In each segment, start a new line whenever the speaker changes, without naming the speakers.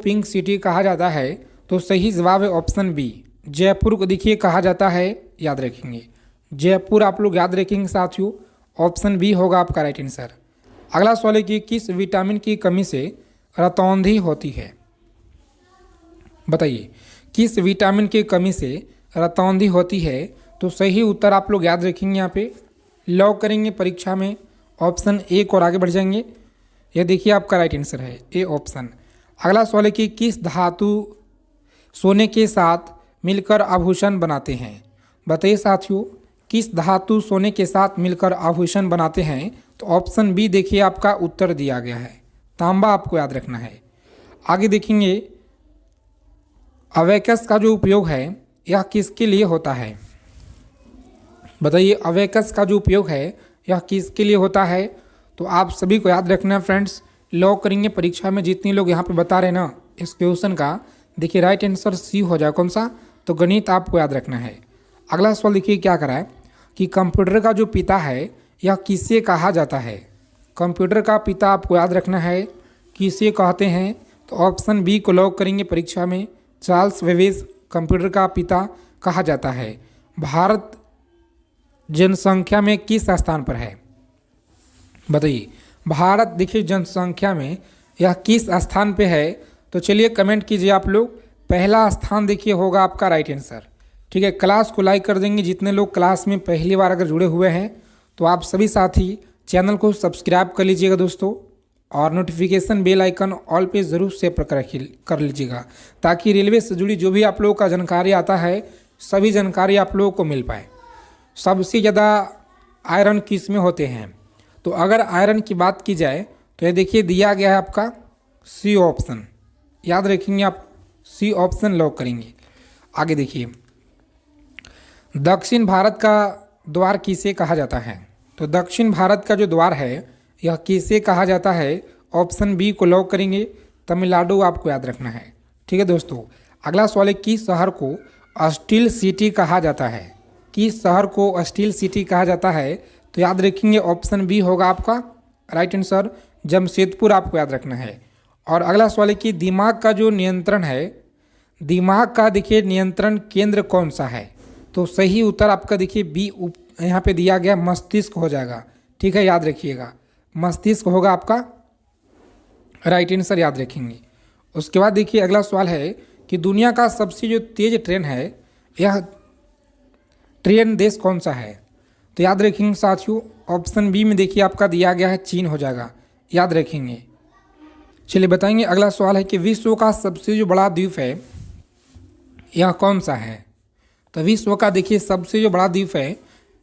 Pink city कहा जाता है, तो सही जवाब है ऑप्शन बी, जयपुर को देखिए कहा जाता है, याद रखेंगे जयपुर आप लोग याद रखेंगे साथियों, ऑप्शन बी होगा आपका राइट आंसर। अगला सवाल है कि किस विटामिन की कमी से रतौंधी होती है, बताइए किस विटामिन की कमी से रतौंधी होती है। तो सही उत्तर आप लोग याद रखेंगे, यहाँ पे लॉक करेंगे परीक्षा में ऑप्शन ए को और आगे बढ़ जाएंगे। यह देखिए आपका राइट आंसर है ए ऑप्शन। अगला सवाल है कि किस धातु सोने के साथ मिलकर आभूषण बनाते हैं, बताइए साथियों किस धातु सोने के साथ मिलकर आभूषण बनाते हैं। तो ऑप्शन बी देखिए आपका उत्तर दिया गया है, तांबा आपको याद रखना है। आगे देखेंगे अवेकस का जो उपयोग है यह किसके लिए होता है, बताइए अवेकस का जो उपयोग है यह किसके लिए होता है। तो आप सभी को याद रखना है फ्रेंड्स, लॉक करेंगे परीक्षा में जितने लोग यहाँ पे बता रहे हैं ना इस क्वेश्चन का, देखिए राइट आंसर सी हो जाए कौन सा, तो गणित आपको याद रखना है। अगला सवाल देखिए क्या करा है कि कंप्यूटर का जो पिता है यह किसे कहा जाता है, कंप्यूटर का पिता आपको याद रखना है किसे कहते हैं। तो ऑप्शन बी को लॉक करेंगे परीक्षा में, चार्ल्स बेबेज कंप्यूटर का पिता कहा जाता है। भारत जनसंख्या में किस स्थान पर है, बताइए भारत देखिए जनसंख्या में यह किस स्थान पे है। तो चलिए कमेंट कीजिए आप लोग, पहला स्थान देखिए होगा आपका राइट आंसर। ठीक है, क्लास को लाइक कर देंगे जितने लोग क्लास में पहली बार अगर जुड़े हुए हैं, तो आप सभी साथी चैनल को सब्सक्राइब कर लीजिएगा दोस्तों, और नोटिफिकेशन बेल आइकन ऑल पे ज़रूर सेव कर लीजिएगा, ताकि रेलवे से जुड़ी जो भी आप लोगों का जानकारी आता है सभी जानकारी आप लोगों को मिल पाए। सबसे ज़्यादा आयरन किस में होते हैं, तो अगर आयरन की बात की जाए तो ये देखिए दिया गया है आपका सी ऑप्शन, याद रखेंगे आप सी ऑप्शन लॉक करेंगे। आगे देखिए दक्षिण भारत का द्वार किसे कहा जाता है, तो दक्षिण भारत का जो द्वार है यह किसे कहा जाता है, ऑप्शन बी को लॉक करेंगे, तमिलनाडु आपको याद रखना है। ठीक है दोस्तों, अगला सवाल है किस शहर को स्टील सिटी कहा जाता है, किस शहर को स्टील सिटी कहा जाता है। तो याद रखेंगे ऑप्शन बी होगा आपका राइट आंसर, जमशेदपुर आपको याद रखना है। और अगला सवाल है कि दिमाग का जो नियंत्रण है, दिमाग का देखिए नियंत्रण केंद्र कौन सा है। तो सही उत्तर आपका देखिए बी यहाँ पे दिया गया मस्तिष्क हो जाएगा। ठीक है, याद रखिएगा मस्तिष्क होगा आपका राइट आंसर, याद रखेंगे। उसके बाद देखिए अगला सवाल है कि दुनिया का सबसे जो तेज ट्रेन है यह ट्रेन देश कौन सा है। तो याद रखेंगे साथियों ऑप्शन बी में देखिए आपका दिया गया है चीन हो जाएगा, याद रखेंगे। चलिए बताएंगे अगला सवाल है कि विश्व का सबसे जो बड़ा द्वीप है यह कौन सा है। तो विश्व का देखिए सबसे जो बड़ा द्वीप है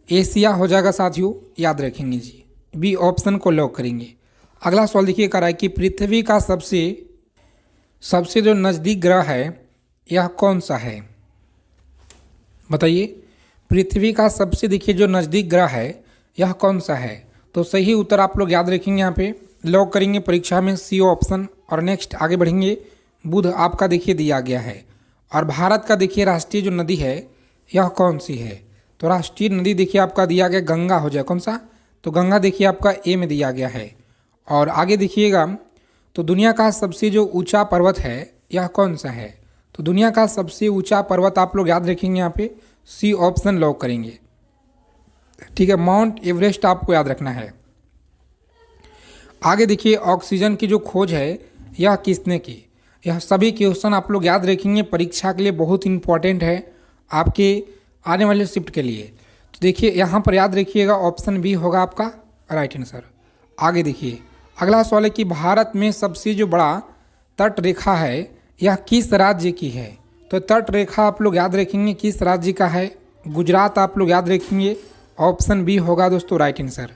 एशिया हो जाएगा साथियों, याद रखेंगे जी, बी ऑप्शन को लॉक करेंगे। अगला सवाल देखिए कर रहा है कि पृथ्वी का सबसे जो नज़दीक ग्रह है यह कौन सा है, बताइए पृथ्वी का सबसे देखिए जो नज़दीक ग्रह है यह कौन सा है। तो सही उत्तर आप लोग याद रखेंगे, यहाँ पे लॉक करेंगे परीक्षा में सी ऑप्शन। और नेक्स्ट आगे बढ़ेंगे, बुध आपका देखिए दिया गया है। और भारत का देखिए राष्ट्रीय जो नदी है यह कौन सी है। तो राष्ट्रीय नदी देखिए आपका दिया गया गंगा हो जाए कौन सा, तो गंगा देखिए आपका ए में दिया गया है। और आगे देखिएगा तो दुनिया का सबसे जो ऊंचा पर्वत है यह कौन सा है। तो दुनिया का सबसे ऊंचा पर्वत आप लोग याद रखेंगे, यहाँ पे सी ऑप्शन लॉक करेंगे। ठीक है, माउंट एवरेस्ट आपको याद रखना है। आगे देखिए ऑक्सीजन की जो खोज है यह किसने की। यह सभी क्वेश्चन आप लोग याद रखेंगे, परीक्षा के लिए बहुत इंपॉर्टेंट है आपके आने वाले शिफ्ट के लिए। तो देखिए यहाँ पर याद रखिएगा ऑप्शन बी होगा आपका राइट आंसर। आगे देखिए अगला सवाल है कि भारत में सबसे जो बड़ा तट रेखा है यह किस राज्य की है। तो तट रेखा आप लोग याद रखेंगे किस राज्य का है, गुजरात आप लोग याद रखेंगे, ऑप्शन बी होगा दोस्तों राइट आंसर।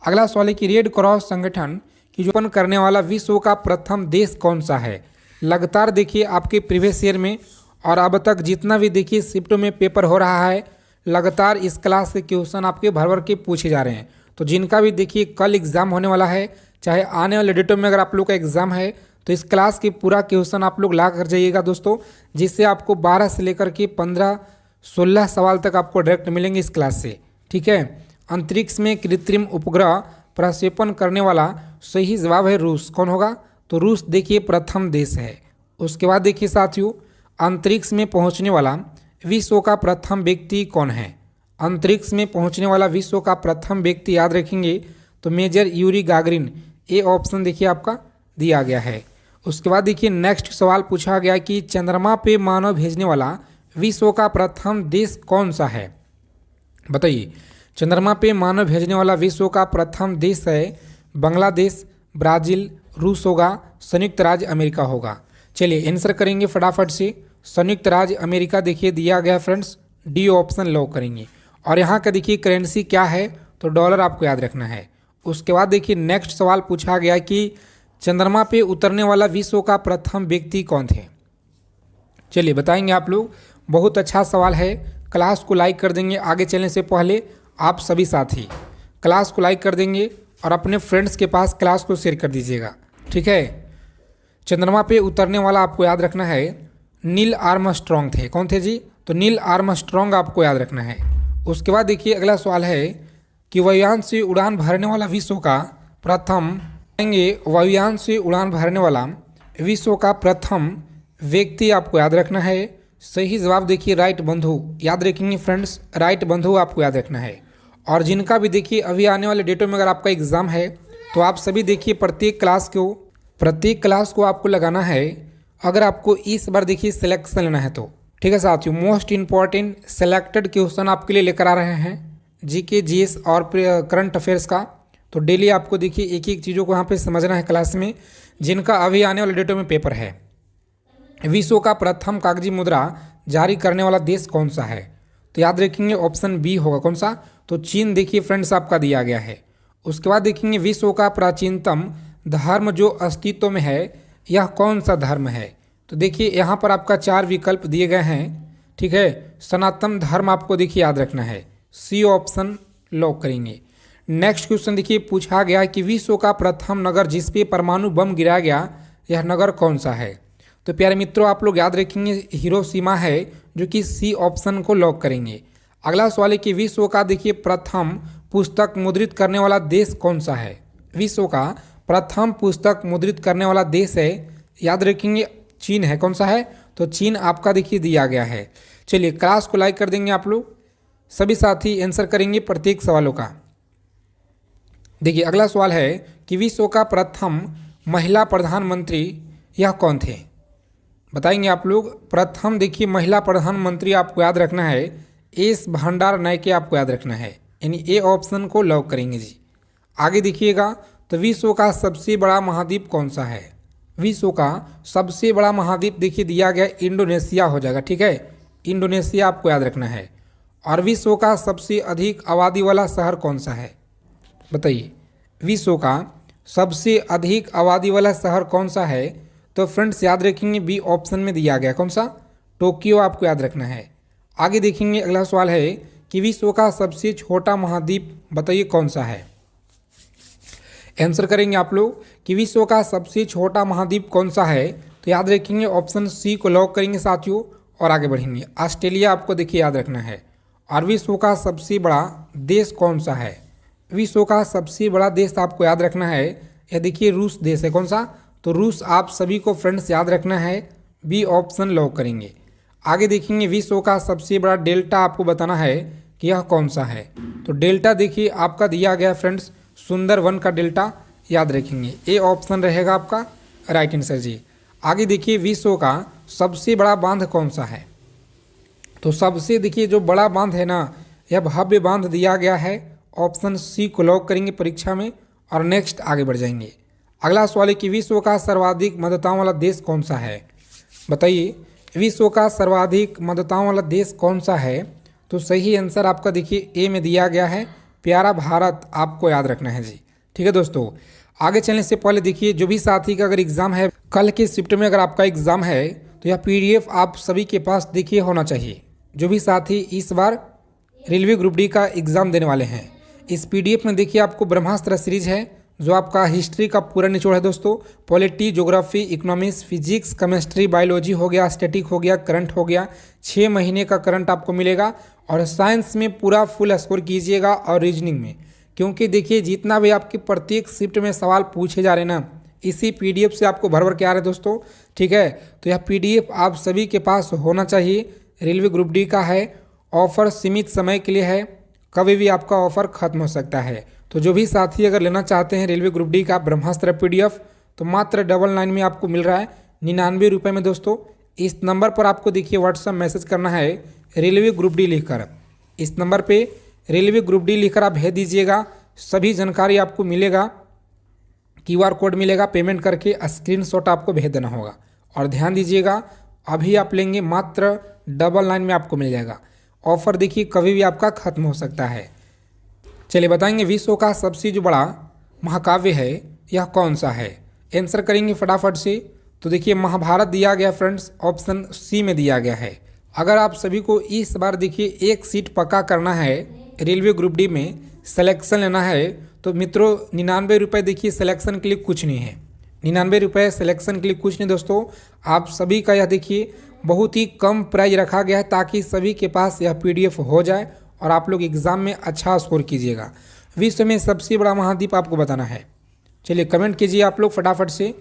अगला सवाल है कि रेड क्रॉस संगठन की जो स्थापना करने वाला विश्व का प्रथम देश कौन सा है। लगातार देखिए आपके प्रीवियस ईयर में और अब तक जितना भी देखिए शिफ्टों में पेपर हो रहा है, लगातार इस क्लास के क्वेश्चन आपके भर के पूछे जा रहे हैं। तो जिनका भी देखिए कल एग्ज़ाम होने वाला है, चाहे आने वाले डेटों में अगर आप लोग का एग्ज़ाम है, तो इस क्लास के पूरा क्वेश्चन आप लोग ला कर जाइएगा दोस्तों, जिससे आपको 12 से लेकर के 15-16 सवाल तक आपको डायरेक्ट मिलेंगे इस क्लास से। ठीक है, अंतरिक्ष में कृत्रिम उपग्रह प्रक्षेपण करने वाला सही जवाब है रूस। कौन होगा, तो रूस देखिए प्रथम देश है, उसके बाद देखिए साथियों, अंतरिक्ष में पहुंचने वाला विश्व का प्रथम व्यक्ति कौन है? अंतरिक्ष में पहुंचने वाला विश्व का प्रथम व्यक्ति याद रखेंगे तो मेजर यूरी गागरिन, ये ऑप्शन देखिए आपका दिया गया है। उसके बाद देखिए नेक्स्ट सवाल पूछा गया कि चंद्रमा पे मानव भेजने वाला विश्व का प्रथम देश कौन सा है? बताइए, चंद्रमा पे मानव भेजने वाला विश्व का प्रथम देश है बांग्लादेश, ब्राज़ील, रूस होगा, संयुक्त राज्य अमेरिका होगा। चलिए आंसर करेंगे फटाफट से। संयुक्त राज्य अमेरिका देखिए दिया गया फ्रेंड्स, डी ऑप्शन लॉक करेंगे। और यहाँ का देखिए करेंसी क्या है तो डॉलर आपको याद रखना है। उसके बाद देखिए नेक्स्ट सवाल पूछा गया कि चंद्रमा पे उतरने वाला विश्व का प्रथम व्यक्ति कौन थे? चलिए बताएंगे आप लोग। बहुत अच्छा सवाल है। क्लास को लाइक कर देंगे। आगे चलने से पहले आप सभी साथी क्लास को लाइक कर देंगे और अपने फ्रेंड्स के पास क्लास को शेयर कर दीजिएगा, ठीक है। चंद्रमा पे उतरने वाला आपको याद रखना है नील आर्मस्ट्रॉन्ग थे। कौन थे जी? तो नील आर्मस्ट्रॉन्ग आपको याद रखना है। उसके बाद देखिए अगला सवाल है कि वायुयान से उड़ान भरने वाला विश्व का प्रथम वायुयान से उड़ान भरने वाला विश्व का प्रथम व्यक्ति आपको याद रखना है। सही जवाब देखिए राइट बंधु, याद रखेंगे फ्रेंड्स, राइट बंधु आपको याद रखना है। और जिनका भी देखिए अभी आने वाले डेटों में अगर आपका एग्ज़ाम है तो आप सभी देखिए प्रत्येक क्लास को आपको लगाना है अगर आपको इस बार देखिए सिलेक्शन लेना है तो, ठीक है साथियों। मोस्ट इंपॉर्टेंट सेलेक्टेड क्वेश्चन आपके लिए लेकर आ रहे हैं जीके, जीएस और करंट अफेयर्स का। तो डेली आपको देखिए एक एक चीज़ों को यहाँ पे समझना है क्लास में, जिनका अभी आने वाले डेटों में पेपर है। विश्व का प्रथम कागजी मुद्रा जारी करने वाला देश कौन सा है? तो याद रखेंगे ऑप्शन बी होगा। कौन सा? तो चीन देखिए फ्रेंड्स आपका दिया गया है। उसके बाद देखेंगे विश्व का प्राचीनतम धर्म जो अस्तित्व में है यह कौन सा धर्म है? तो देखिए यहाँ पर आपका 4 विकल्प दिए गए हैं, ठीक है। सनातन धर्म आपको देखिए याद रखना है, सी ऑप्शन लॉक करेंगे। नेक्स्ट क्वेश्चन देखिए पूछा गया कि विश्व का प्रथम नगर जिस पे परमाणु बम गिराया गया यह नगर कौन सा है? तो प्यारे मित्रों आप लोग याद रखेंगे हिरोशिमा है, जो कि सी ऑप्शन को लॉक करेंगे। अगला सवाल है कि विश्व का देखिए प्रथम पुस्तक मुद्रित करने वाला देश कौन सा है? विश्व का प्रथम पुस्तक मुद्रित करने वाला देश है, याद रखेंगे चीन है। कौन सा है? तो चीन आपका देखिए दिया गया है। चलिए क्लास को लाइक कर देंगे आप लोग, सभी साथी आंसर करेंगे प्रत्येक सवालों का। देखिए अगला सवाल है कि विश्व का प्रथम महिला प्रधानमंत्री यह कौन थे? बताएंगे आप लोग। प्रथम देखिए महिला प्रधानमंत्री आपको याद रखना है एस भंडार नायके आपको याद रखना है, यानी ए ऑप्शन को लॉक करेंगे जी। आगे देखिएगा तो विश्व का सबसे बड़ा महाद्वीप कौन सा है? विश्व का सबसे बड़ा महाद्वीप देखिए दिया गया इंडोनेशिया हो जाएगा, ठीक है। इंडोनेशिया आपको याद रखना है। और विश्व का सबसे अधिक आबादी वाला शहर कौन सा है? बताइए, विश्व का सबसे अधिक आबादी वाला शहर कौन सा है? तो फ्रेंड्स याद रखेंगे बी ऑप्शन में दिया गया। कौन सा? टोक्यो आपको याद रखना है। आगे देखेंगे अगला सवाल है कि विश्व का सबसे छोटा महाद्वीप बताइए कौन सा है? आंसर करेंगे आप लोग कि विश्व का सबसे छोटा महाद्वीप कौन सा है? तो याद रखेंगे ऑप्शन सी को लॉक करेंगे साथियों और आगे बढ़ेंगे। ऑस्ट्रेलिया आपको देखिए याद रखना है। और विश्व का सबसे बड़ा देश कौन सा है? विश्व का सबसे बड़ा देश आपको याद रखना है, यह देखिए रूस देश है। कौन सा? तो रूस आप सभी को फ्रेंड्स याद रखना है, बी ऑप्शन लॉक करेंगे। आगे देखेंगे विश्व का सबसे बड़ा डेल्टा आपको बताना है कि यह कौन सा है? तो डेल्टा देखिए आपका दिया गया फ्रेंड्स सुंदरवन का डेल्टा, याद रखेंगे ए ऑप्शन रहेगा आपका राइट आंसर जी। आगे देखिए विश्व का सबसे बड़ा बांध कौन सा है? तो सबसे देखिए जो बड़ा बांध है ना, यह भव्य बांध दिया गया है, ऑप्शन सी को लॉक करेंगे परीक्षा में। और नेक्स्ट आगे बढ़ जाएंगे। अगला सवाल है कि विश्व का सर्वाधिक मतदाताओं वाला देश कौन सा है? बताइए, विश्व का सर्वाधिक मतदाताओं वाला देश कौन सा है? तो सही आंसर आपका देखिए ए में दिया गया है, प्यारा भारत आपको याद रखना है जी। ठीक है दोस्तों, आगे चलने से पहले देखिए जो भी साथी का अगर एग्ज़ाम है कल के शिफ्ट में, अगर आपका एग्ज़ाम है तो यह PDF आप सभी के पास देखिए होना चाहिए। जो भी साथी इस बार रेलवे ग्रुप डी का एग्ज़ाम देने वाले हैं, इस PDF में देखिए आपको ब्रह्मास्त्र सीरीज है जो आपका हिस्ट्री का पूरा निचोड़ है दोस्तों। Polity, geography, economics, physics, chemistry, biology हो गया, स्टैटिक हो गया, करंट हो गया, 6 महीने का करंट आपको मिलेगा। और साइंस में पूरा फुल स्कोर कीजिएगा और रीजनिंग में, क्योंकि देखिए जितना भी आपके प्रत्येक शिफ्ट में सवाल पूछे जा रहे हैं ना, इसी पीडीएफ से आपको भर भर के आ रहे हैं दोस्तों। ठीक है, तो यह पीडीएफ आप सभी के पास होना चाहिए। रेलवे ग्रुप डी का है, ऑफर सीमित समय के लिए है, कभी भी आपका ऑफर खत्म हो सकता है। तो जो भी साथी अगर लेना चाहते हैं रेलवे ग्रुप डी का ब्रह्मास्त्र पीडीएफ, तो मात्र 99 में आपको मिल रहा है, 99 रुपये में दोस्तों। इस नंबर पर आपको देखिए व्हाट्सएप मैसेज करना है रेलवे ग्रुप डी लिखकर। इस नंबर पे रेलवे ग्रुप डी लिखकर आप भेज दीजिएगा, सभी जानकारी आपको मिलेगा, क्यूआर कोड मिलेगा, पेमेंट करके स्क्रीनशॉट आपको भेज देना होगा। और ध्यान दीजिएगा, अभी आप लेंगे मात्र 99 में आपको मिल जाएगा। ऑफर देखिए कभी भी आपका खत्म हो सकता है। चलिए बताएंगे विश्व का सबसे जो बड़ा महाकाव्य है यह कौन सा है। आंसर करेंगे फटाफट से। तो देखिए महाभारत दिया गया फ्रेंड्स, ऑप्शन सी में दिया गया है। अगर आप सभी को इस बार देखिए एक सीट पक्का करना है, रेलवे ग्रुप डी में सिलेक्शन लेना है, तो मित्रों 99 रुपये देखिए सिलेक्शन के लिए कुछ नहीं है। 99 रुपये सिलेक्शन के लिए कुछ नहीं दोस्तों। आप सभी का यह देखिए बहुत ही कम प्राइस रखा गया है ताकि सभी के पास यह पीडीएफ हो जाए और आप लोग एग्ज़ाम में अच्छा स्कोर कीजिएगा। विश्व में सबसे बड़ा महाद्वीप आपको बताना है। चलिए कमेंट कीजिए आप लोग फटाफट से,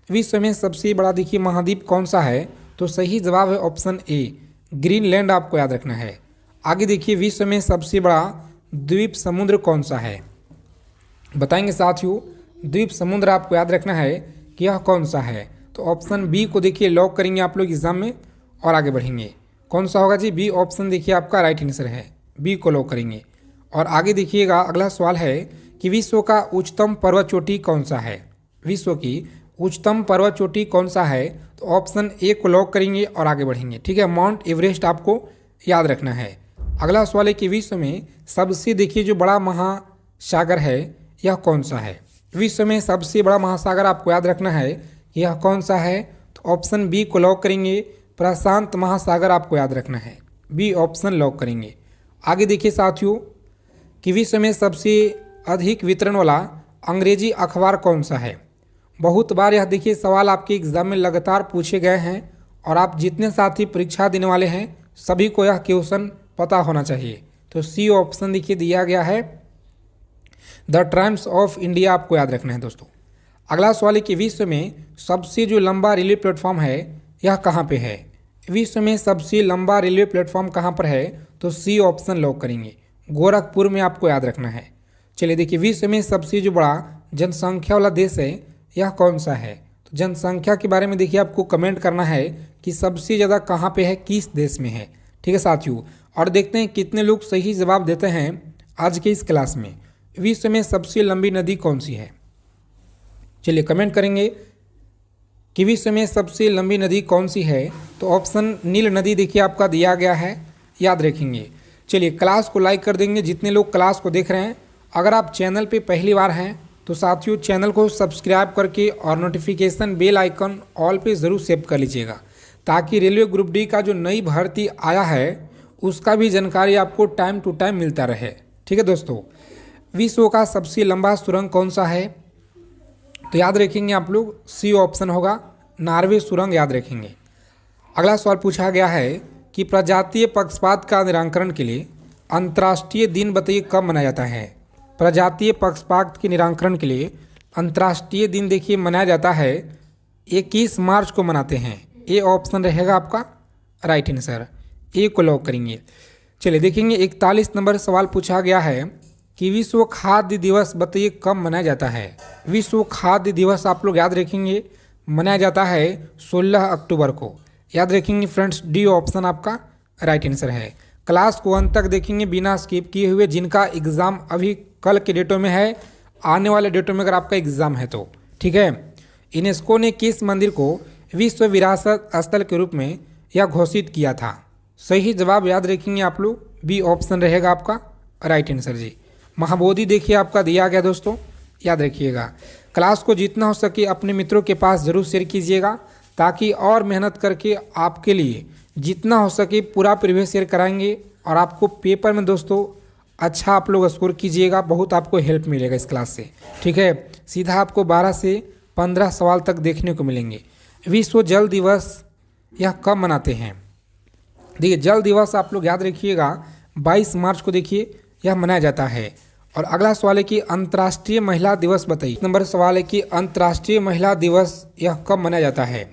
विश्व में सबसे बड़ा देखिए महाद्वीप कौन सा है। तो सही जवाब है ऑप्शन ए, ग्रीनलैंड आपको याद रखना है। आगे देखिए विश्व में सबसे बड़ा द्वीप समुद्र कौन सा है, बताएंगे साथियों। द्वीप समुद्र आपको याद रखना है कि यह कौन सा है। तो ऑप्शन बी को देखिए लॉक करेंगे आप लोग एग्जाम में और आगे बढ़ेंगे। कौन सा होगा जी, बी ऑप्शन देखिए आपका राइट आंसर है, बी को लॉक करेंगे। और आगे देखिएगा अगला सवाल है कि विश्व का उच्चतम पर्वत चोटी कौन सा है। विश्व की उच्चतम पर्वत चोटी कौन सा है, तो ऑप्शन ए को लॉक करेंगे और आगे बढ़ेंगे। ठीक है, माउंट एवरेस्ट आपको याद रखना है। अगला सवाल है कि विश्व में सबसे देखिए जो बड़ा महासागर है यह कौन सा है। विश्व में सबसे बड़ा महासागर आपको याद रखना है कि यह कौन सा है। तो ऑप्शन बी को लॉक करेंगे, प्रशांत महासागर आपको याद रखना है, बी ऑप्शन लॉक करेंगे। आगे देखिए साथियों कि विश्व में सबसे अधिक वितरण वाला अंग्रेजी अखबार कौन सा है। बहुत बार यह देखिए सवाल आपके एग्जाम में लगातार पूछे गए हैं और आप जितने साथी परीक्षा देने वाले हैं सभी को यह क्वेश्चन पता होना चाहिए। तो सी ऑप्शन देखिए दिया गया है, द टाइम्स ऑफ इंडिया आपको याद रखना है दोस्तों। अगला सवाल है कि विश्व में सबसे जो लंबा रेलवे प्लेटफॉर्म है यह कहाँ पे है। विश्व में सबसे लंबा रेलवे प्लेटफॉर्म कहाँ पर है, तो सी ऑप्शन लॉक करेंगे, गोरखपुर में आपको याद रखना है। चलिए देखिए विश्व में सबसे जो बड़ा जनसंख्या वाला देश है यह कौन सा है। तो जनसंख्या के बारे में देखिए आपको कमेंट करना है कि सबसे ज़्यादा कहाँ पे है, किस देश में है। ठीक है साथियों, और देखते हैं कितने लोग सही जवाब देते हैं आज के इस क्लास में। विश्व में सबसे लंबी नदी कौन सी है, चलिए कमेंट करेंगे कि विश्व में सबसे लंबी नदी कौन सी है। तो ऑप्शन नील नदी देखिए आपका दिया गया है, याद रखेंगे। चलिए क्लास को लाइक कर देंगे जितने लोग क्लास को देख रहे हैं। अगर आप चैनल पे पहली बार हैं तो साथियों चैनल को सब्सक्राइब करके और नोटिफिकेशन बेल आइकन ऑल पे ज़रूर सेव कर लीजिएगा ताकि रेलवे ग्रुप डी का जो नई भर्ती आया है उसका भी जानकारी आपको टाइम टू टाइम मिलता रहे। ठीक है दोस्तों, विश्व का सबसे लंबा सुरंग कौन सा है, तो याद रखेंगे आप लोग सी ऑप्शन होगा, नॉर्वे सुरंग याद रखेंगे। अगला सवाल पूछा गया है कि प्रजातीय पक्षपात का निराकरण के लिए अंतर्राष्ट्रीय दिन बताइए कब मनाया जाता है। प्रजातीय पक्षपात के निराकरण के लिए अंतर्राष्ट्रीय दिन देखिए मनाया जाता है 21 मार्च को मनाते हैं। ए ऑप्शन रहेगा आपका राइट आंसर, ए को लॉक करेंगे। चलिए देखेंगे 41 नंबर सवाल पूछा गया है कि विश्व खाद्य दिवस बताइए कब मनाया जाता है। विश्व खाद्य दिवस आप लोग याद रखेंगे मनाया जाता है 16 अक्टूबर को, याद रखेंगे फ्रेंड्स, डी ऑप्शन आपका राइट आंसर है। क्लास को अंत तक देखेंगे बिना स्किप किए हुए, जिनका एग्ज़ाम अभी कल के डेटों में है, आने वाले डेटों में अगर आपका एग्ज़ाम है तो ठीक है। यूनेस्को ने किस मंदिर को विश्व विरासत स्थल के रूप में यह घोषित किया था। सही जवाब याद रखेंगे आप लोग, बी ऑप्शन रहेगा आपका राइट आंसर जी। महाबोधि देखिए आपका दिया गया दोस्तों, याद रखिएगा। क्लास को जितना हो सके अपने मित्रों के पास ज़रूर शेयर कीजिएगा ताकि और मेहनत करके आपके लिए जितना हो सके पूरा प्रीवियस शेयर कराएंगे और आपको पेपर में दोस्तों अच्छा आप लोग स्कोर कीजिएगा, बहुत आपको हेल्प मिलेगा इस क्लास से। ठीक है, सीधा आपको 12 से 15 सवाल तक देखने को मिलेंगे। विश्व जल दिवस यह कब मनाते हैं। देखिए जल दिवस आप लोग याद रखिएगा 22 मार्च को देखिए यह मनाया जाता है। और अगला सवाल है कि अंतर्राष्ट्रीय महिला दिवस बताइए। नंबर सवाल है कि अंतर्राष्ट्रीय महिला दिवस यह कब मनाया जाता है।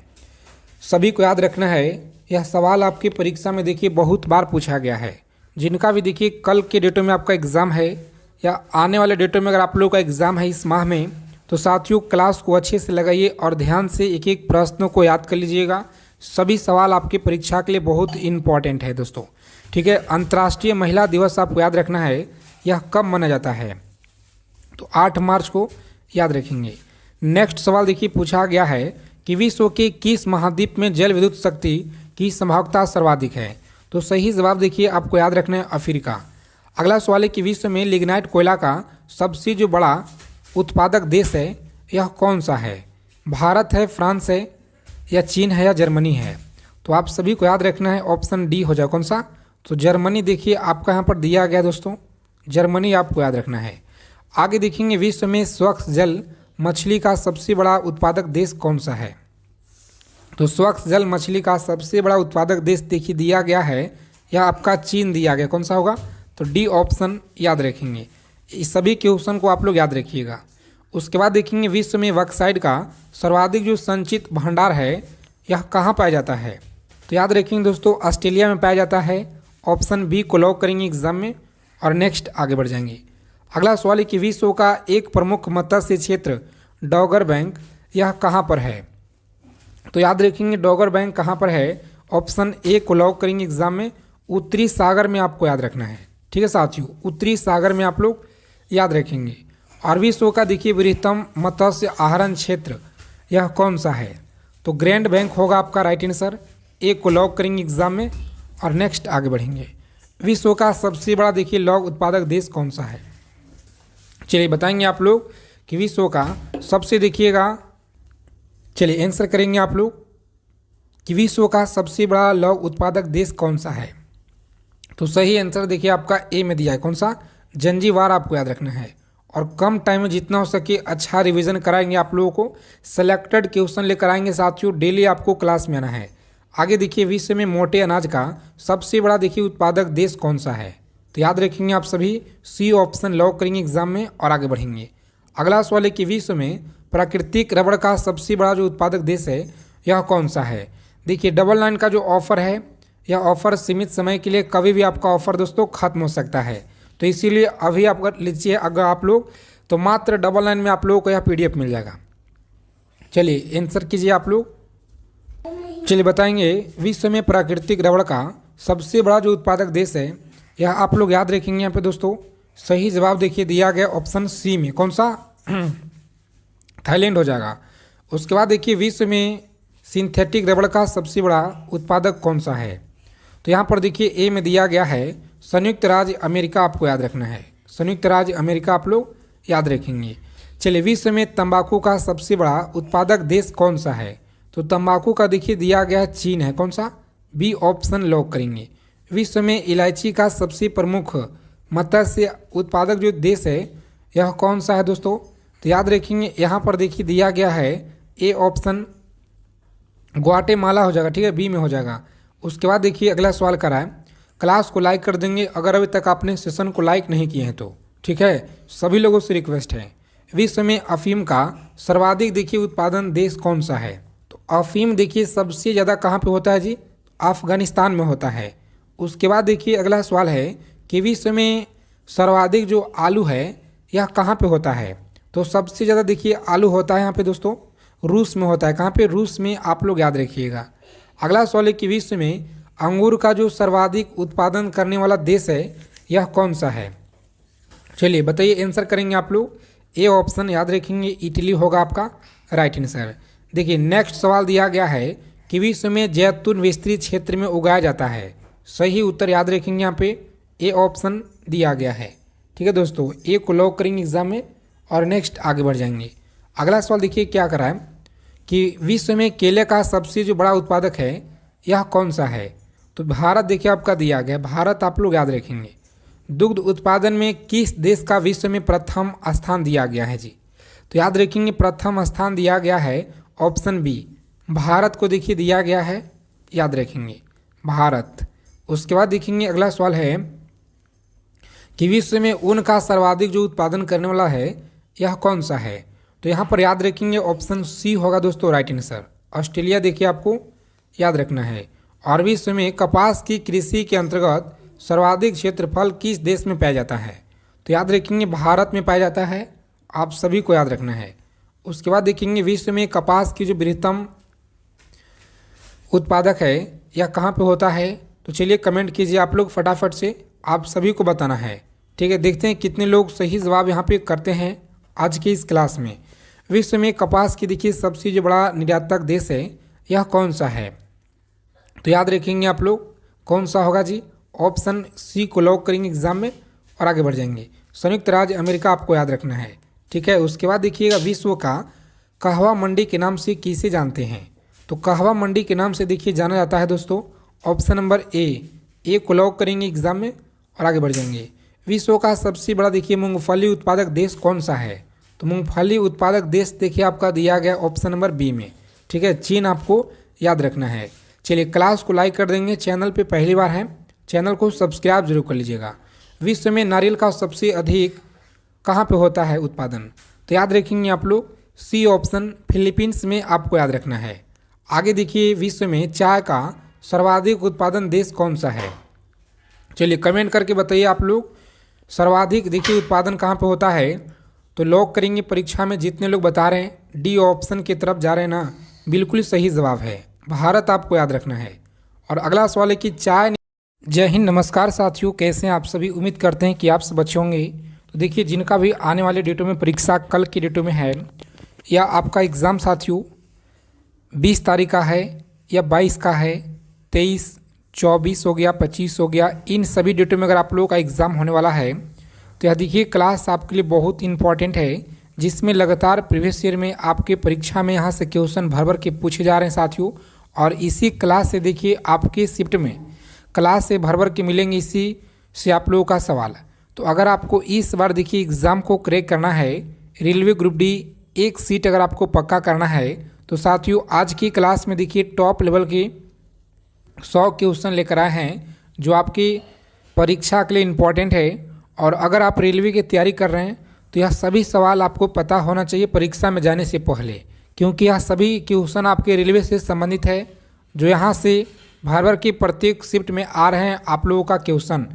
सभी को याद रखना है, यह सवाल आपकी परीक्षा में देखिए बहुत बार पूछा गया है। जिनका भी देखिए कल के डेटों में आपका एग्ज़ाम है या आने वाले डेटों में अगर आप लोगों का एग्ज़ाम है इस माह में, तो साथियों क्लास को अच्छे से लगाइए और ध्यान से एक एक प्रश्नों को याद कर लीजिएगा। सभी सवाल आपकी परीक्षा के लिए बहुत इंपॉर्टेंट है दोस्तों। ठीक है, अंतर्राष्ट्रीय महिला दिवस आपको याद रखना है, यह कब मनाया जाता है, तो 8 मार्च को याद रखेंगे। नेक्स्ट सवाल देखिए पूछा गया है कि विश्व के किस महाद्वीप में जल विद्युत शक्ति की संभाव्यता सर्वाधिक है, तो सही जवाब देखिए आपको याद रखना है अफ्रीका। अगला सवाल है कि विश्व में लिग्नाइट कोयला का सबसे जो बड़ा उत्पादक देश है यह कौन सा है। भारत है, फ्रांस है, या चीन है, या जर्मनी है। तो आप सभी को याद रखना है ऑप्शन डी हो जाए कौन सा, तो जर्मनी देखिए आपका यहाँ पर दिया गया दोस्तों, जर्मनी आपको याद रखना है। आगे देखेंगे विश्व में स्वच्छ जल मछली का सबसे बड़ा उत्पादक देश कौन सा है, तो स्वच्छ जल मछली का सबसे बड़ा उत्पादक देश देखिए दिया गया है, यह आपका चीन दिया गया, कौन सा होगा, तो डी ऑप्शन याद रखेंगे। इस सभी क्वेश्चन को आप लोग याद रखिएगा। उसके बाद देखेंगे विश्व में बॉक्साइट का सर्वाधिक जो संचित भंडार है यह कहाँ पाया जाता है, तो याद रखेंगे दोस्तों ऑस्ट्रेलिया में पाया जाता है। ऑप्शन बी को लॉक करेंगे एग्जाम में और नेक्स्ट आगे बढ़ जाएंगे। अगला सवाल है कि विश्व का एक प्रमुख मत्स्य क्षेत्र डॉगर बैंक यह कहाँ पर है, तो याद रखेंगे डॉगर बैंक कहाँ पर है, ऑप्शन ए को लॉक करेंगे एग्जाम में, उत्तरी सागर में आपको याद रखना है। ठीक है साथियों, उत्तरी सागर में आप लोग याद रखेंगे। और विश्व का देखिए बृहत्तम मत्स्य आहरण क्षेत्र यह कौन सा है, तो ग्रैंड बैंक होगा आपका राइट आंसर, ए को लॉक करेंगे एग्जाम में और नेक्स्ट आगे बढ़ेंगे। विश्व का सबसे बड़ा देखिए लौह उत्पादक देश कौन सा है, चलिए बताएंगे आप लोग कि विश्व का सबसे देखिएगा, चलिए आंसर करेंगे आप लोग कि विश्व का सबसे बड़ा लौह उत्पादक देश कौन सा है। तो सही आंसर देखिए आपका ए में दिया है, कौन सा, जंजीबार आपको याद रखना है। और कम टाइम में जितना हो सके अच्छा रिवीजन कराएंगे आप लोगों को, सेलेक्टेड क्वेश्चन लेकर आएंगे साथियों, डेली आपको क्लास में आना है। आगे देखिए विश्व में मोटे अनाज का सबसे बड़ा देखिए उत्पादक देश कौन सा है, तो याद रखेंगे आप सभी, सी ऑप्शन लॉक करेंगे एग्जाम में और आगे बढ़ेंगे। अगला सवाल है कि विश्व में प्राकृतिक रबड़ का सबसे बड़ा जो उत्पादक देश है यह कौन सा है। देखिए डबल नाइन का जो ऑफर है यह ऑफर सीमित समय के लिए, कभी भी आपका ऑफर दोस्तों खत्म हो सकता है, तो इसीलिए अभी आप लीजिए अगर आप लोग, तो मात्र डबल नाइन में आप लोगों को यह PDF मिल जाएगा। चलिए आंसर कीजिए आप लोग, चलिए बताएंगे विश्व में प्राकृतिक रबड़ का सबसे बड़ा जो उत्पादक देश है यह आप लोग याद रखेंगे यहाँ पे दोस्तों। सही जवाब देखिए दिया गया ऑप्शन सी में, कौन सा, थाईलैंड हो जाएगा। उसके बाद देखिए विश्व में सिंथेटिक रबड़ का सबसे बड़ा उत्पादक कौन सा है, तो यहाँ पर देखिए ए में दिया गया है संयुक्त राज्य अमेरिका, आपको याद रखना है, संयुक्त राज्य अमेरिका आप लोग याद रखेंगे। चलिए विश्व में तंबाकू का सबसे बड़ा उत्पादक देश कौन सा है, तो तंबाकू का देखिए दिया गया चीन है, कौन सा, बी ऑप्शन लॉक करेंगे। विश्व में इलायची का सबसे प्रमुख मत्स्य उत्पादक जो देश है यह कौन सा है दोस्तों, तो याद रखेंगे यहाँ पर देखिए दिया गया है ए ऑप्शन ग्वाटेमाला हो जाएगा, ठीक है, बी में हो जाएगा। उसके बाद देखिए अगला सवाल करा है, क्लास को लाइक कर देंगे अगर अभी तक आपने सेशन को लाइक नहीं किए हैं तो, ठीक है, सभी लोगों से रिक्वेस्ट है। विश्व में अफीम का सर्वाधिक देखिए उत्पादन देश कौन सा है, तो अफीम देखिए सबसे ज़्यादा कहाँ पे होता है जी, अफगानिस्तान में होता है। उसके बाद देखिए अगला सवाल है कि विश्व में सर्वाधिक जो आलू है यह कहाँ पे होता है, तो सबसे ज़्यादा देखिए आलू होता है यहाँ पे दोस्तों रूस में होता है, कहाँ पे, रूस में, आप लोग याद रखिएगा। अगला सवाल है कि विश्व में अंगूर का जो सर्वाधिक उत्पादन करने वाला देश है यह कौन सा है, चलिए बताइए आंसर करेंगे आप लोग, ए ऑप्शन याद रखेंगे इटली होगा आपका राइट आंसर। देखिए नेक्स्ट सवाल दिया गया है कि विश्व में जैतून विस्तृत क्षेत्र में उगाया जाता है, सही उत्तर याद रखेंगे यहाँ पे, ए ऑप्शन दिया गया है। ठीक है दोस्तों, ए को लॉक करेंगे एग्जाम में और नेक्स्ट आगे बढ़ जाएंगे। अगला सवाल देखिए क्या करा है कि विश्व में केले का सबसे जो बड़ा उत्पादक है यह कौन सा है, तो भारत देखिए आपका दिया गया, भारत आप लोग याद रखेंगे। दुग्ध उत्पादन में किस देश का विश्व में प्रथम स्थान दिया गया है जी, तो याद रखेंगे प्रथम स्थान दिया गया है ऑप्शन बी, भारत को देखिए दिया गया है, याद रखेंगे भारत। उसके बाद देखेंगे अगला सवाल है कि विश्व में ऊन का सर्वाधिक जो उत्पादन करने वाला है यह कौन सा है। तो यहाँ पर याद रखेंगे ऑप्शन सी होगा दोस्तों राइट आंसर। ऑस्ट्रेलिया देखिए आपको याद रखना है। और विश्व में कपास की कृषि के अंतर्गत सर्वाधिक क्षेत्रफल किस देश में पाया जाता है। तो याद रखेंगे भारत में पाया जाता है, आप सभी को याद रखना है। उसके बाद देखेंगे विश्व में कपास की जो बृहत्तम उत्पादक है यह कहाँ पे होता है। तो चलिए कमेंट कीजिए आप लोग फटाफट से, आप सभी को बताना है। ठीक है, देखते हैं कितने लोग सही जवाब यहाँ पे करते हैं आज की इस क्लास में। विश्व में कपास की देखिए सबसे जो बड़ा निर्यातक देश है यह कौन सा है। तो याद रखेंगे आप लोग कौन सा होगा जी, ऑप्शन सी को लॉक करेंगे एग्जाम में और आगे बढ़ जाएंगे। संयुक्त राज्य अमेरिका आपको याद रखना है। ठीक है, उसके बाद देखिएगा विश्व का कहवा मंडी के नाम से किसे जानते हैं। तो कहवा मंडी के नाम से देखिए जाना जाता है दोस्तों ऑप्शन नंबर ए को लॉक करेंगे एग्जाम में और आगे बढ़ जाएंगे। विश्व का सबसे बड़ा देखिए मूंगफली उत्पादक देश कौन सा है। तो मूंगफली उत्पादक देश देखिए आपका दिया गया ऑप्शन नंबर बी में। ठीक है, चीन आपको याद रखना है। चलिए क्लास को लाइक कर देंगे, चैनल पे पहली बार है चैनल को सब्सक्राइब जरूर कर लीजिएगा। विश्व में नारियल का सबसे अधिक कहाँ पे होता है उत्पादन। तो याद रखेंगे आप लोग सी ऑप्शन फिलीपींस में आपको याद रखना है। आगे देखिए विश्व में चाय का सर्वाधिक उत्पादन देश कौन सा है। चलिए कमेंट करके बताइए आप लोग सर्वाधिक देखिए उत्पादन कहाँ पे होता है। तो लॉक करेंगे परीक्षा में जितने लोग बता रहे हैं डी ऑप्शन की तरफ जा रहे हैं ना, बिल्कुल सही जवाब है भारत, आपको याद रखना है। और अगला सवाल है कि चाय। जय हिंद, नमस्कार साथियों, कैसे हैं आप सभी। उम्मीद करते हैं कि आप सब अच्छे होंगे। तो देखिए जिनका भी आने वाले डेटों में परीक्षा कल की डेटों में है या आपका एग्ज़ाम साथियों 20 तारीख का है या 22 का है, 23, 24 हो गया, 25 हो गया, इन सभी डेटों में अगर आप लोगों का एग्ज़ाम होने वाला है तो यह देखिए क्लास आपके लिए बहुत इंपॉर्टेंट है, जिसमें लगातार प्रीवियस ईयर में आपके परीक्षा में यहाँ से क्वेश्चन भर भर के पूछे जा रहे हैं साथियों। और इसी क्लास से देखिए आपके शिफ्ट में क्लास से भर भर के मिलेंगे इसी से आप लोगों का सवाल। तो अगर आपको इस बार देखिए एग्ज़ाम को क्रैक करना है, रेलवे ग्रुप डी एक सीट अगर आपको पक्का करना है तो साथियों आज की क्लास में देखिए टॉप लेवल के 100 क्वेश्चन लेकर आए हैं जो आपकी परीक्षा के लिए इम्पॉर्टेंट है। और अगर आप रेलवे की तैयारी कर रहे हैं तो यह सभी सवाल आपको पता होना चाहिए परीक्षा में जाने से पहले, क्योंकि यह सभी क्वेश्चन आपके रेलवे से संबंधित है जो यहाँ से भर भर की प्रत्येक शिफ्ट में आ रहे हैं आप लोगों का क्वेश्चन।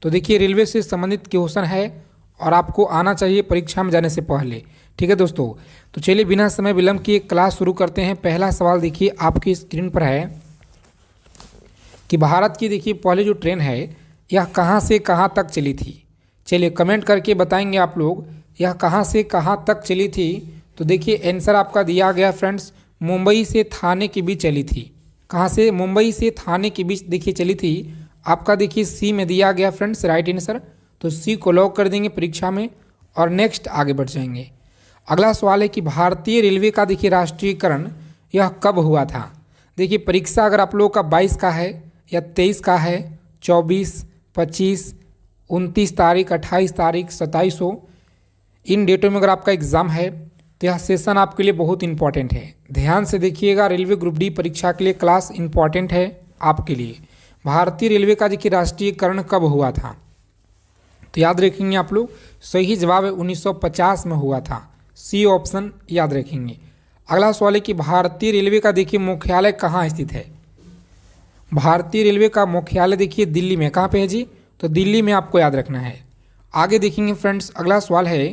तो देखिए रेलवे से संबंधित क्वेश्चन है और आपको आना चाहिए परीक्षा में जाने से पहले। ठीक है दोस्तों, तो चलिए बिना समय विलंब किए क्लास शुरू करते हैं। पहला सवाल देखिए आपकी स्क्रीन पर है कि भारत की देखिए पहली जो ट्रेन है यह कहाँ से कहाँ तक चली थी। चलिए कमेंट करके बताएंगे आप लोग यह कहाँ से कहाँ तक चली थी। तो देखिए आंसर आपका दिया गया फ्रेंड्स, मुंबई से थाने के बीच चली थी। कहाँ से, मुंबई से थाने के बीच देखिए चली थी। आपका देखिए सी में दिया गया फ्रेंड्स राइट आंसर, तो सी को लॉक कर देंगे परीक्षा में और नेक्स्ट आगे बढ़ जाएंगे। अगला सवाल है कि भारतीय रेलवे का देखिए राष्ट्रीयकरण यह कब हुआ था। देखिए परीक्षा अगर आप लोगों का 22 का है या 23 का है, 24, 25, 29 तारीख, 28 तारीख, 27 हो, इन डेटों में अगर आपका एग्ज़ाम है तो यह सेशन आपके लिए बहुत इंपॉर्टेंट है। ध्यान से देखिएगा, रेलवे ग्रुप डी परीक्षा के लिए क्लास इंपॉर्टेंट है आपके लिए। भारतीय रेलवे का देखिए राष्ट्रीयकरण कब हुआ था। तो याद रखेंगे आप लोग सही जवाब है 1950 में हुआ था, सी ऑप्शन याद रखेंगे। अगला सवाल है कि भारतीय रेलवे का देखिए मुख्यालय कहाँ स्थित है। भारतीय रेलवे का मुख्यालय देखिए दिल्ली में। कहाँ पे है जी, तो दिल्ली में आपको याद रखना है। आगे देखेंगे फ्रेंड्स, अगला सवाल है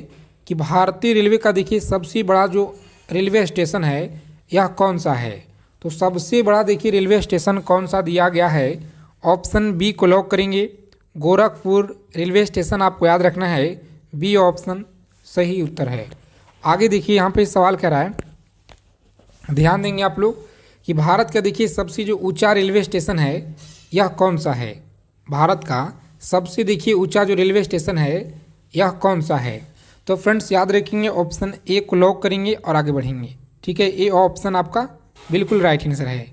कि भारतीय रेलवे का देखिए सबसे बड़ा जो रेलवे स्टेशन है यह कौन सा है। तो सबसे बड़ा देखिए रेलवे स्टेशन कौन सा दिया गया है, ऑप्शन बी को लॉक करेंगे। गोरखपुर रेलवे स्टेशन आपको याद रखना है, बी ऑप्शन सही उत्तर है। आगे देखिए यहाँ पे सवाल कह रहा है, ध्यान देंगे आप लोग कि भारत का देखिए सबसे जो ऊंचा रेलवे स्टेशन है यह कौन सा है। भारत का सबसे देखिए ऊंचा जो रेलवे स्टेशन है यह कौन सा है। तो फ्रेंड्स याद रखेंगे ऑप्शन ए को लॉक करेंगे और आगे बढ़ेंगे। ठीक है, ए ऑप्शन आपका बिल्कुल राइट आंसर है।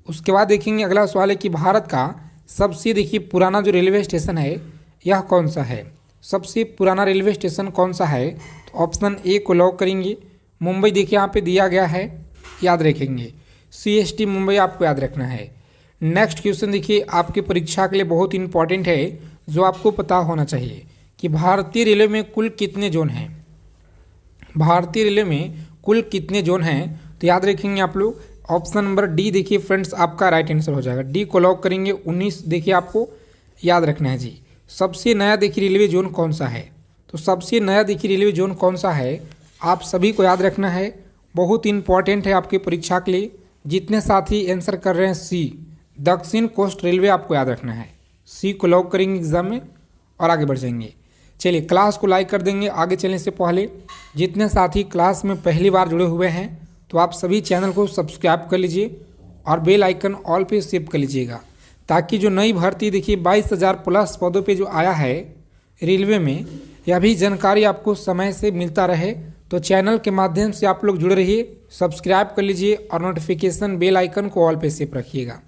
उसके बाद देखेंगे अगला सवाल है कि भारत का सबसे देखिए पुराना जो रेलवे स्टेशन है यह कौन सा है। सबसे पुराना रेलवे स्टेशन कौन सा है, तो ऑप्शन ए को लॉक करेंगे। मुंबई देखिए यहाँ पे दिया गया है, याद रखेंगे CST मुंबई आपको याद रखना है। नेक्स्ट क्वेश्चन देखिए आपकी परीक्षा के लिए बहुत इंपॉर्टेंट है जो आपको पता होना चाहिए कि भारतीय रेलवे में कुल कितने जोन हैं। भारतीय रेलवे में कुल कितने जोन हैं, तो याद रखेंगे आप लोग ऑप्शन नंबर डी देखिए फ्रेंड्स आपका राइट आंसर हो जाएगा। डी को लॉक करेंगे। 19 देखिए आपको याद रखना है जी। सबसे नया देखिए रेलवे जोन कौन सा है, तो सबसे नया देखिए रेलवे जोन कौन सा है आप सभी को याद रखना है, बहुत इंपॉर्टेंट है आपकी परीक्षा के लिए। जितने साथी आंसर कर रहे हैं सी दक्षिण कोस्ट रेलवे आपको याद रखना है। सी को लॉक करेंगे एग्जाम में और आगे बढ़ जाएंगे। चलिए क्लास को लाइक कर देंगे। आगे चलने से पहले जितने साथी क्लास में पहली बार जुड़े हुए हैं तो आप सभी चैनल को सब्सक्राइब कर लीजिए और बेल आइकन ऑल पे सेव कर लीजिएगा, ताकि जो नई भर्ती देखिए 22,000 प्लस पदों पे जो आया है रेलवे में, यह भी जानकारी आपको समय से मिलता रहे। तो चैनल के माध्यम से आप लोग जुड़े रहिए, सब्सक्राइब कर लीजिए और नोटिफिकेशन बेल आइकन को ऑल पे सेव रखिएगा।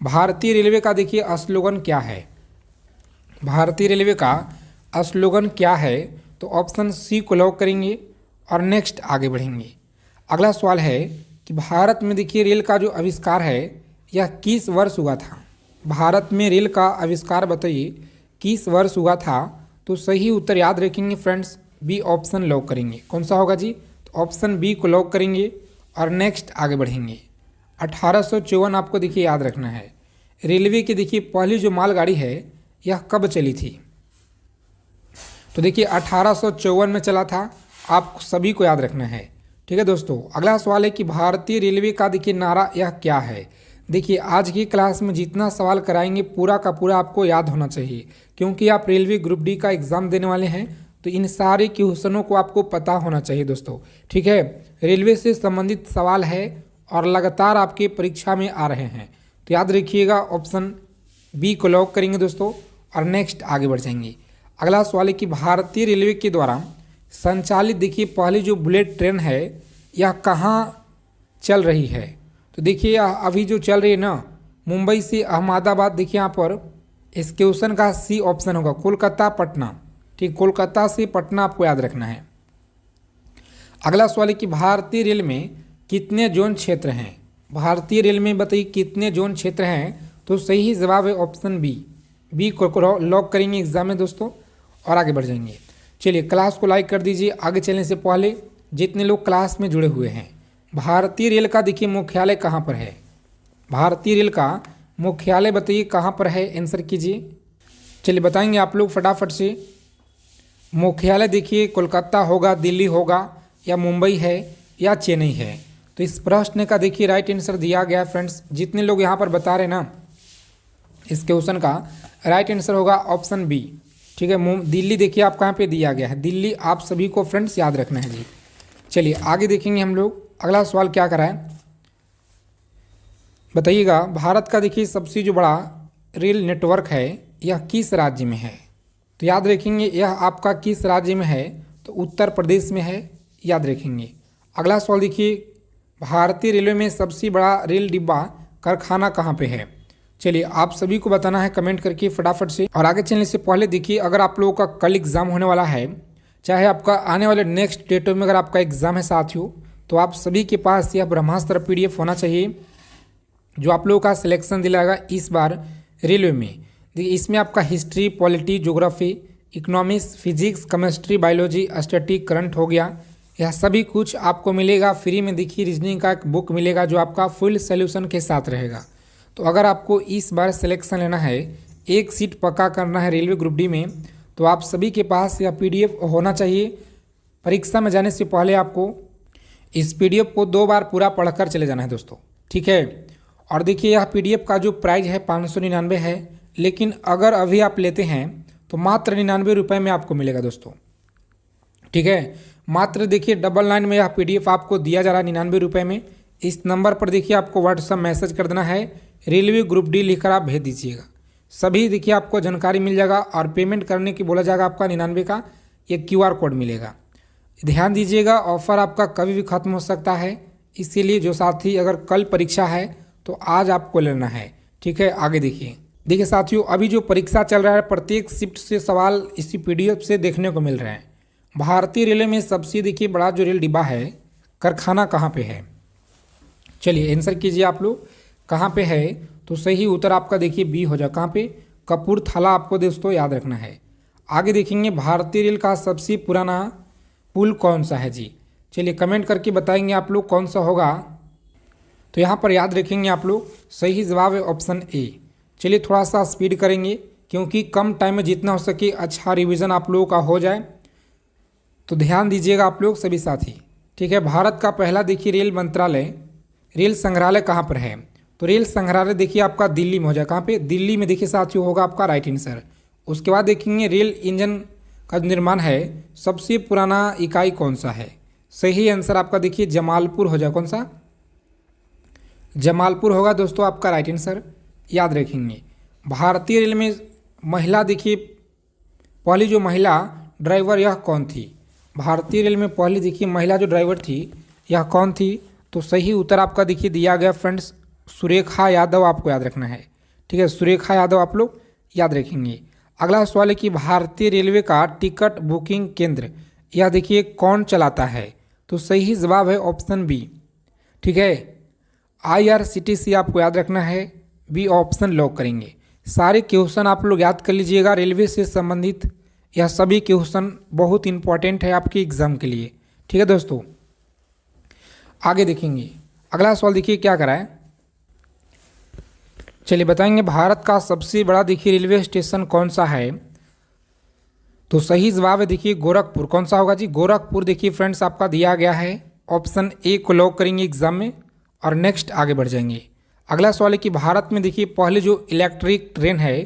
भारतीय रेलवे का देखिए स्लोगन क्या है, भारतीय रेलवे का स्लोगन क्या है, तो ऑप्शन सी को लॉक करेंगे और नेक्स्ट आगे बढ़ेंगे। अगला सवाल है कि भारत में देखिए रेल का जो आविष्कार है यह किस वर्ष हुआ था। भारत में रेल का आविष्कार बताइए किस वर्ष हुआ था, तो सही उत्तर याद रखेंगे फ्रेंड्स बी ऑप्शन लॉक करेंगे। कौन सा होगा जी, तो ऑप्शन बी को लॉक करेंगे और नेक्स्ट आगे बढ़ेंगे। 1854 आपको देखिए याद रखना है। रेलवे की देखिए पहली जो मालगाड़ी है यह कब चली थी, तो देखिए 1854 में चला था, आप सभी को याद रखना है। ठीक है दोस्तों, अगला सवाल है कि भारतीय रेलवे का देखिए नारा यह क्या है। देखिए आज की क्लास में जितना सवाल कराएंगे पूरा का पूरा आपको याद होना चाहिए, क्योंकि आप रेलवे ग्रुप डी का एग्जाम देने वाले हैं, तो इन सारे क्वेश्चनों को आपको पता होना चाहिए दोस्तों। ठीक है, रेलवे से संबंधित सवाल है और लगातार आपके परीक्षा में आ रहे हैं, तो याद रखिएगा ऑप्शन बी को लॉक करेंगे दोस्तों और नेक्स्ट आगे बढ़ जाएंगे। अगला सवाल है कि भारतीय रेलवे के द्वारा संचालित देखिए पहली जो बुलेट ट्रेन है यह कहाँ चल रही है, तो देखिए अभी जो चल रही है ना मुंबई से अहमदाबाद, देखिए यहाँ पर इस क्वेश्चन का सी ऑप्शन होगा कोलकाता पटना। ठीक, कोलकाता से पटना आपको याद रखना है। अगला सवाल है कि भारतीय रेल में कितने जोन क्षेत्र हैं। भारतीय रेल में बताइए कितने जोन क्षेत्र हैं, तो सही जवाब है ऑप्शन बी। बी को लॉक करेंगे एग्जाम में दोस्तों और आगे बढ़ जाएंगे। चलिए क्लास को लाइक कर दीजिए। आगे चलने से पहले जितने लोग क्लास में जुड़े हुए हैं, भारतीय रेल का देखिए मुख्यालय कहाँ पर है। भारतीय रेल का मुख्यालय बताइए कहाँ पर है, आंसर कीजिए। चलिए बताएंगे आप लोग फटाफट से। मुख्यालय देखिए कोलकाता होगा, दिल्ली होगा, या मुंबई है या चेन्नई है, तो इस प्रश्न का देखिए राइट आंसर दिया गया है फ्रेंड्स। जितने लोग यहाँ पर बता रहे हैं ना, इस क्वेश्चन का राइट आंसर होगा ऑप्शन बी। ठीक है, दिल्ली देखिए आप कहाँ पे दिया गया है, दिल्ली आप सभी को फ्रेंड्स याद रखना है जी। चलिए आगे देखेंगे हम लोग। अगला सवाल क्या करा है बताइएगा। भारत का देखिए सबसे जो बड़ा रेल नेटवर्क है यह किस राज्य में है, तो याद रखेंगे यह आपका किस राज्य में है, तो उत्तर प्रदेश में है, याद रखेंगे। अगला सवाल देखिए, भारतीय रेलवे में सबसे बड़ा रेल डिब्बा कारखाना कहाँ पे है। चलिए आप सभी को बताना है कमेंट करके फटाफट से। और आगे चलने से पहले देखिए अगर आप लोगों का कल एग्ज़ाम होने वाला है, चाहे आपका आने वाले नेक्स्ट डेटों में अगर आपका एग्ज़ाम है साथियों, तो आप सभी के पास यह ब्रह्मास्त्र PDF होना चाहिए जो आप लोगों का सिलेक्शन दिलाएगा इस बार रेलवे में। देखिए इसमें आपका history, polity, geography, economics, physics, chemistry, biology, static, current हो गया, यह सभी कुछ आपको मिलेगा फ्री में। देखिए रीजनिंग का एक बुक मिलेगा जो आपका फुल सोल्यूशन के साथ रहेगा। तो अगर आपको इस बार सिलेक्शन लेना है, एक सीट पक्का करना है रेलवे ग्रुप डी में, तो आप सभी के पास यह PDF होना चाहिए। परीक्षा में जाने से पहले आपको इस PDF को 2 बार पूरा पढ़कर चले जाना है दोस्तों। ठीक है, और देखिए यह PDF का जो प्राइस है 599 है, लेकिन अगर अभी आप लेते हैं तो मात्र 99 रुपये में आपको मिलेगा दोस्तों। ठीक है, मात्र देखिए 99 में यह PDF आपको दिया जा रहा है 99 रुपये में। इस नंबर पर देखिए आपको व्हाट्सएप मैसेज कर देना है, रेलवे ग्रुप डी लिखकर आप भेज दीजिएगा। सभी देखिए आपको जानकारी मिल जाएगा और पेमेंट करने की बोला जाएगा आपका 99 का एक QR कोड मिलेगा। ध्यान दीजिएगा ऑफर आपका कभी भी खत्म हो सकता है, इसीलिए जो साथी अगर कल परीक्षा है तो आज आपको लेना है। ठीक है, आगे देखिए साथियों अभी जो परीक्षा चल रहा है प्रत्येक शिफ्ट से सवाल इसी PDF से देखने को मिल रहे हैं। भारतीय रेलवे में सबसे देखिए बड़ा जो रेल डिब्बा है कारखाना कहाँ पे है, चलिए आंसर कीजिए आप लोग कहाँ पे है। तो सही उत्तर आपका देखिए बी हो जाए, कहाँ पे, कपूरथला आपको दोस्तों याद रखना है। आगे देखेंगे भारतीय रेल का सबसे पुराना पुल कौन सा है जी। चलिए कमेंट करके बताएंगे आप लोग कौन सा होगा। तो यहाँ पर याद रखेंगे आप लोग, सही जवाब है ऑप्शन ए। चलिए थोड़ा सा स्पीड करेंगे क्योंकि कम टाइम में जितना हो सके अच्छा रिवीजन आप लोगों का हो जाए, तो ध्यान दीजिएगा आप लोग सभी साथी। ठीक है, भारत का पहला देखिए रेल संग्रहालय कहाँ पर है। तो रेल संग्रहालय देखिए आपका दिल्ली में हो जाए। कहाँ पे? दिल्ली में देखिए साथियों होगा आपका राइट आंसर। उसके बाद देखेंगे रेल इंजन का निर्माण है सबसे पुराना इकाई कौन सा है। सही आंसर आपका देखिए जमालपुर हो जाए। कौन सा? जमालपुर होगा दोस्तों आपका राइट आंसर। याद रखेंगे भारतीय रेल में महिला देखिए पहली जो महिला ड्राइवर यह कौन थी। भारतीय रेल में पहली देखिए महिला जो ड्राइवर थी यह कौन थी। तो सही उत्तर आपका देखिए दिया गया फ्रेंड्स, सुरेखा यादव आपको याद रखना है। ठीक है, सुरेखा यादव आप लोग याद रखेंगे। अगला सवाल है कि भारतीय रेलवे का टिकट बुकिंग केंद्र यह देखिए कौन चलाता है। तो सही जवाब है ऑप्शन बी। ठीक है, IRCTC आपको याद रखना है, बी ऑप्शन लॉक करेंगे। सारे क्वेश्चन आप लोग याद कर लीजिएगा, रेलवे से संबंधित यह सभी क्वेश्चन बहुत इंपॉर्टेंट है आपके एग्जाम के लिए। ठीक है दोस्तों, आगे देखेंगे अगला सवाल देखिए क्या करा है। चलिए बताएंगे भारत का सबसे बड़ा देखिए रेलवे स्टेशन कौन सा है। तो सही जवाब है देखिए गोरखपुर। कौन सा होगा जी? गोरखपुर देखिए फ्रेंड्स आपका दिया गया है। ऑप्शन ए को लॉक करेंगे एग्जाम में और नेक्स्ट आगे बढ़ जाएंगे। अगला सवाल है कि भारत में देखिए पहले जो इलेक्ट्रिक ट्रेन है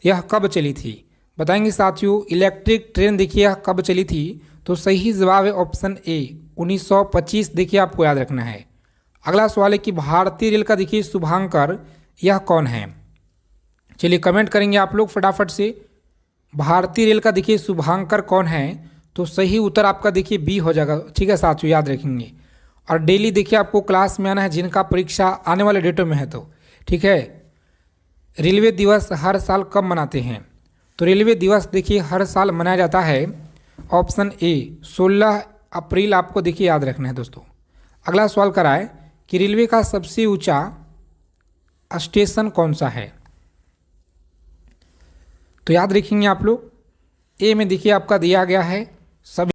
यह कब चली थी। बताएंगे साथियों इलेक्ट्रिक ट्रेन देखिए यह कब चली थी। तो सही जवाब है ऑप्शन ए 1925 देखिए आपको याद रखना है। अगला सवाल है कि भारतीय रेल का देखिए शुभांकर यह कौन है। चलिए कमेंट करेंगे आप लोग फटाफट से, भारतीय रेल का देखिए शुभांकर कौन है। तो सही उत्तर आपका देखिए बी हो जाएगा। ठीक है साथियों, याद रखेंगे। और डेली देखिए आपको क्लास में आना है जिनका परीक्षा आने वाले डेटों में है। तो ठीक है, रेलवे दिवस हर साल कब मनाते हैं। तो रेलवे दिवस देखिए हर साल मनाया जाता है ऑप्शन ए 16 अप्रैल आपको देखिए याद रखना है दोस्तों। अगला सवाल करा है कि रेलवे का सबसे ऊंचा स्टेशन कौन सा है। तो याद रखेंगे आप लोग, ए में देखिए आपका दिया गया है सभी